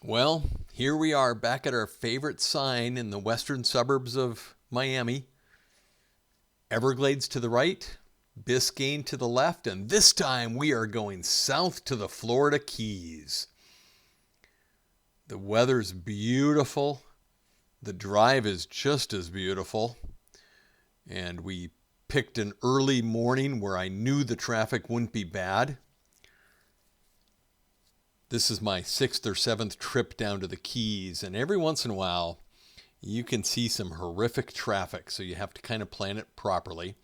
Well, here we are back at our favorite sign in the western suburbs of Miami. Everglades to the right, Biscayne to the left, and this time we are going south to the Florida Keys. The weather's beautiful. The drive is just as beautiful. And we picked an early morning where I knew the traffic wouldn't be bad. This is my 6th or 7th trip down to the Keys, and every once in a while you can see some horrific traffic, so you have to kind of plan it properly.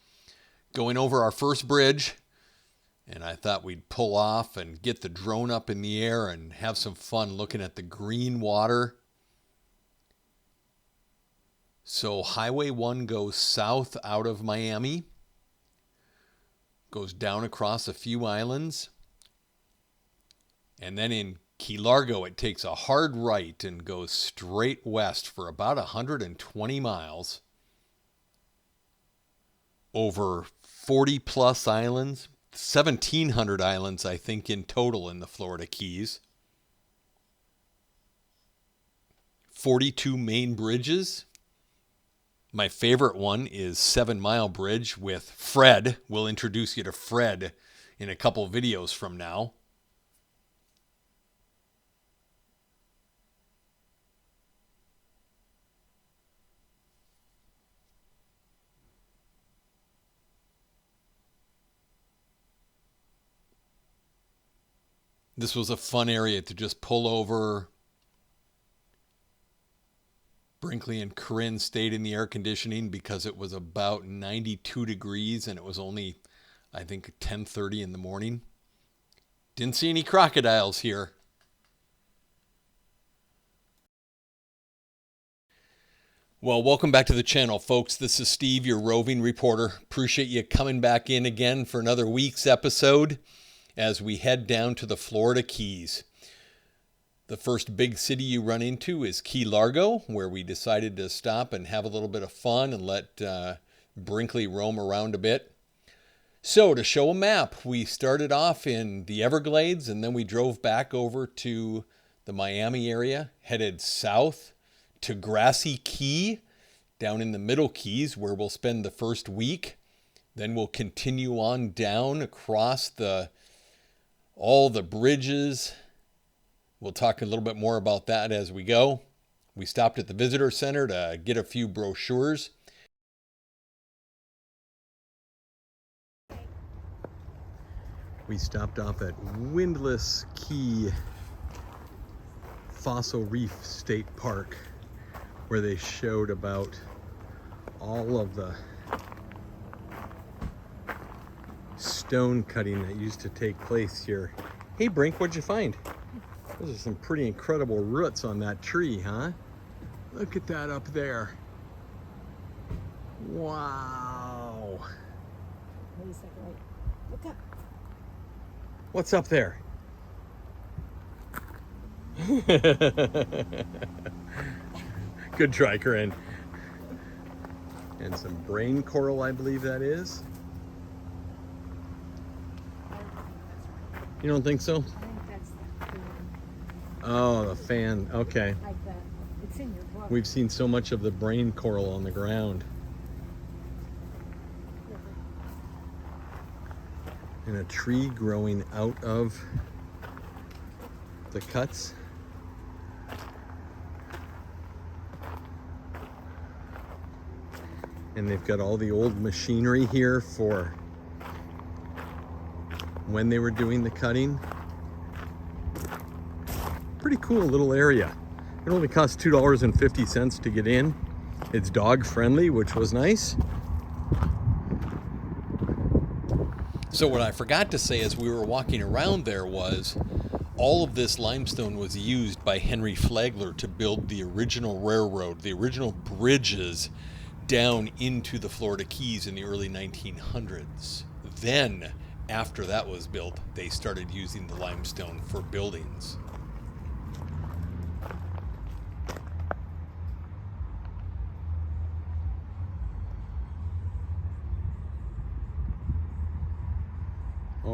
Going over our first bridge, and I thought we'd pull off and get the drone up in the air and have some fun looking at the green water. So Highway 1 goes south out of Miami, goes down across a few islands, and then in Key Largo, it takes a hard right and goes straight west for about 120 miles over 40 plus islands, 1,700 islands, I think, in total in the Florida Keys. 42 main bridges. My favorite one is 7 Mile Bridge with Fred. We'll introduce you to Fred in a couple videos from now. This was a fun area to just pull over. Brinkley and Corinne stayed in the air conditioning because it was about 92 degrees and it was only, I think, 10:30 in the morning. Didn't see any crocodiles here. Well, welcome back to the channel, folks. This is Steve, your roving reporter. Appreciate you coming back in again for another week's episode as we head down to the Florida Keys. The first big city you run into is Key Largo, where we decided to stop and have a little bit of fun and let Brinkley roam around a bit. So to show a map, we started off in the Everglades and then we drove back over to the Miami area, headed south to Grassy Key, down in the Middle Keys, where we'll spend the first week. Then we'll continue on down across all the bridges. We'll talk a little bit more about that as we go. We stopped at the visitor center to get a few brochures. We stopped off at Windley Key Fossil Reef State Park, where they showed about all of the stone cutting that used to take place here. Hey Brink, what'd you find? Those are some pretty incredible roots on that tree, huh? Look at that up there. Wow. Wait a second, wait. Look up. What's up there? Good try, Corinne. And some brain coral, I believe that is. You don't think so? I think that's the fan. Oh, the fan. Okay. Like that. It's in your book. We've seen so much of the brain coral on the ground. And a tree growing out of the cuts. And they've got all the old machinery here for when they were doing the cutting. Pretty cool little area. It only costs $2.50 to get in. It's dog friendly, which was nice. So what I forgot to say as we were walking around there was all of this limestone was used by Henry Flagler to build the original railroad, the original bridges down into the Florida Keys in the early 1900s. Then, after that was built, they started using the limestone for buildings.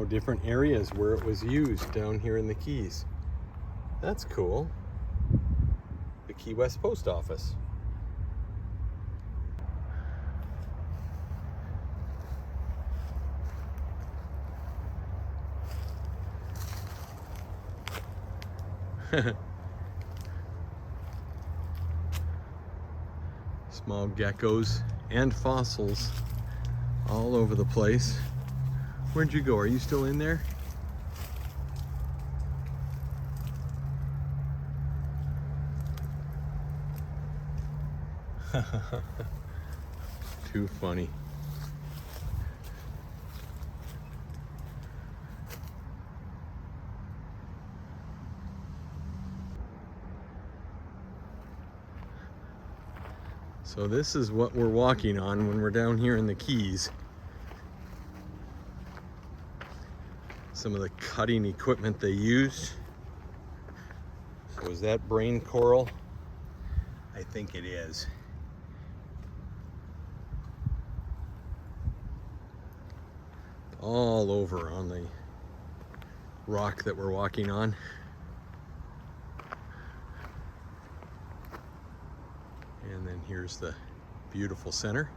Different areas where it was used down here in the Keys. That's cool. the Key West Post Office. Small geckos and fossils all over the place. Where'd you go? Are you still in there? Too funny. So this is what we're walking on when we're down here in the Keys. Some of the cutting equipment they used. So is that brain coral? I think it is. All over on the rock that we're walking on. And then here's the beautiful center.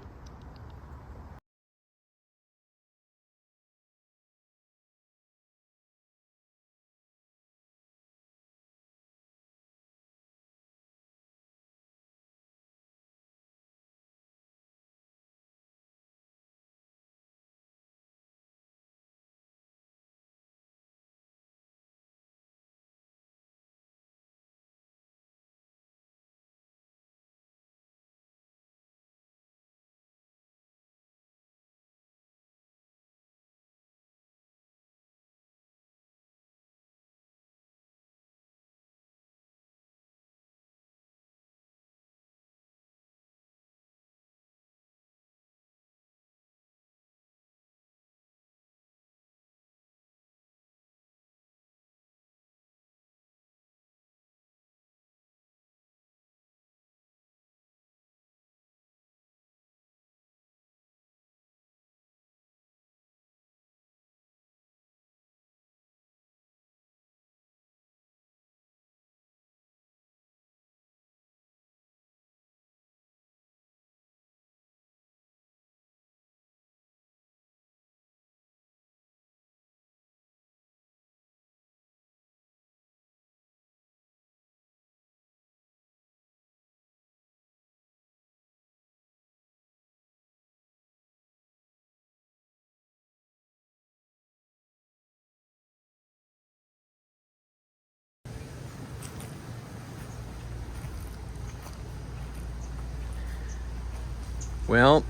Well,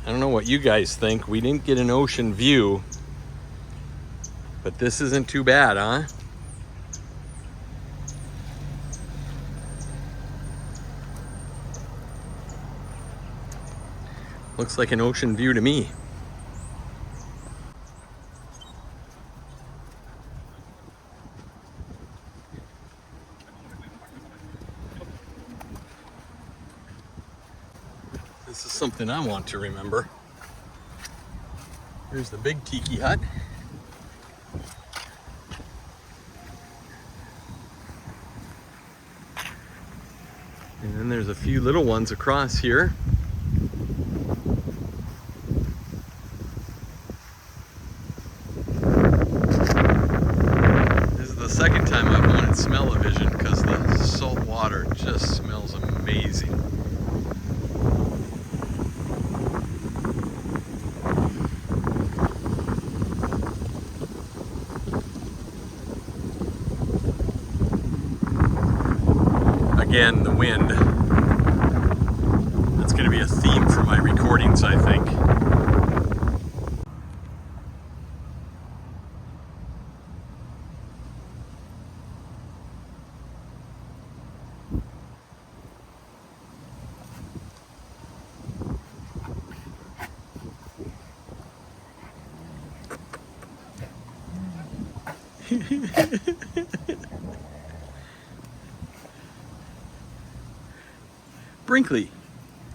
I don't know what you guys think. We didn't get an ocean view, but this isn't too bad, huh? Looks like an ocean view to me. This is something I want to remember. Here's the big tiki hut. And then there's a few little ones across here. This is the second time I've wanted smell-o-vision because the salt water just smells amazing. Again, the wind. That's going to be a theme for my recordings, I think.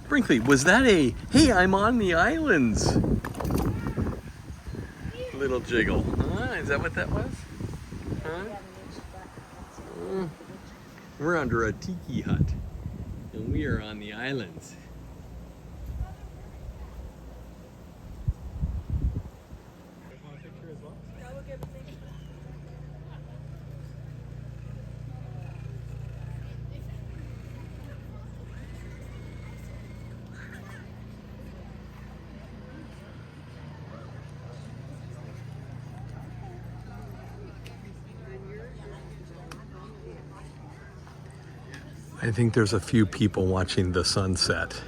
Brinkley, was that a, hey, I'm on the islands? Little jiggle. Is that what that was? Huh? We're under a tiki hut, and we are on the islands. I think there's a few people watching the sunset.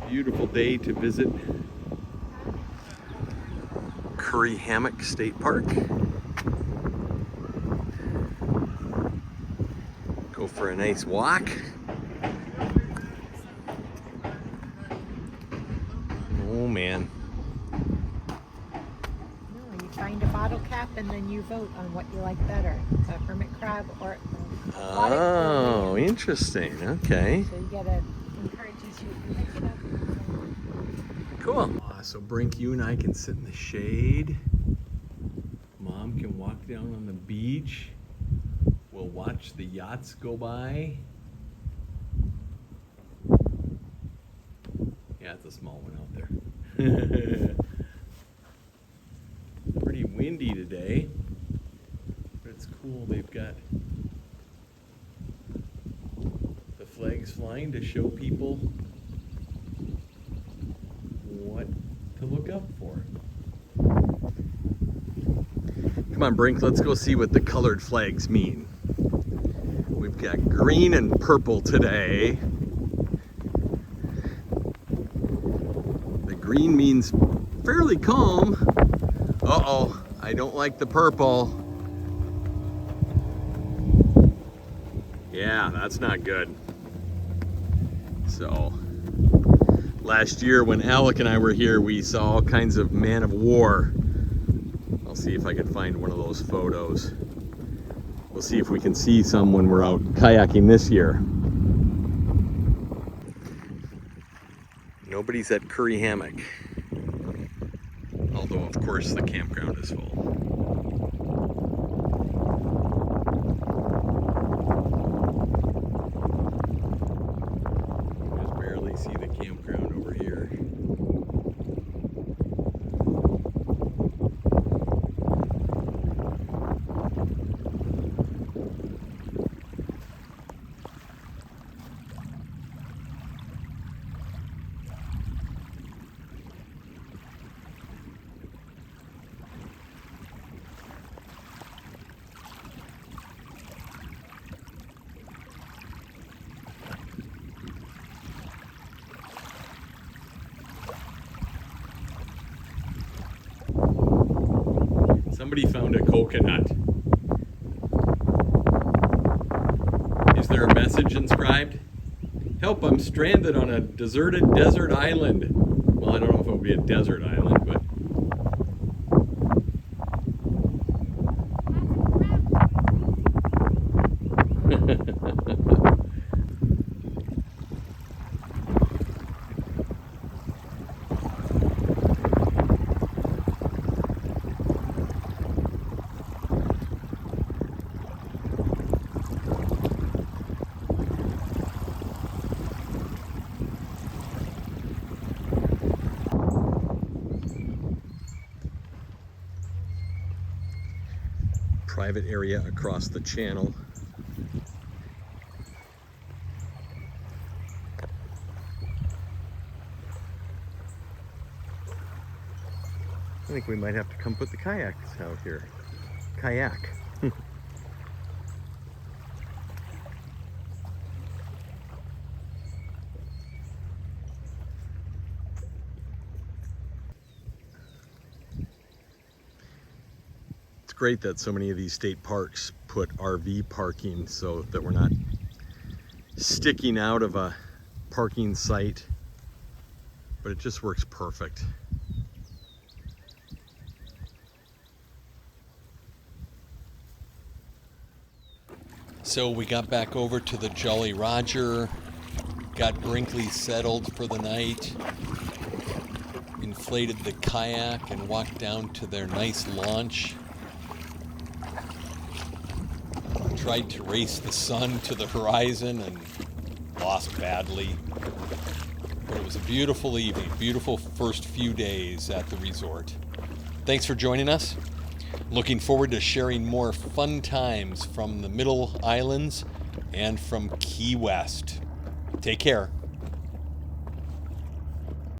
Beautiful day to visit Hammock State Park. Go for a nice walk. Oh man. No, you find a bottle cap and then you vote on what you like better, a hermit crab or aquatic. Oh, interesting. Okay. So you gotta encourages you to pick it up. Cool. So Brink, you and I can sit in the shade. Mom can walk down on the beach. We'll watch the yachts go by. Yeah, it's a small one out there. Pretty windy today, but it's cool. They've got the flags flying to show people what to look up for. Come on, Brink, let's go see what the colored flags mean. We've got green and purple today. The green means fairly calm. Uh-oh, I don't like the purple. Yeah, that's not good. So, last year when Alec and I were here, we saw all kinds of man of war. I'll see if I can find one of those photos. We'll see if we can see some when we're out kayaking this year. Nobody's at Curry Hammock. Although, of course, the campground is full. Just barely see the campground over here. Somebody found a coconut. Is there a message inscribed? Help, I'm stranded on a deserted desert island. Well, I don't know if it would be a desert island, but... Private area across the channel. I think we might have to come put the kayaks out here. Kayak. It's great that so many of these state parks put RV parking so that we're not sticking out of a parking site, but it just works perfect. So we got back over to the Jolly Roger, got Brinkley settled for the night, inflated the kayak and walked down to their nice launch. Tried to race the sun to the horizon and lost badly. But it was a beautiful evening, beautiful first few days at the resort. Thanks for joining us. Looking forward to sharing more fun times from the Middle Islands and from Key West. Take care.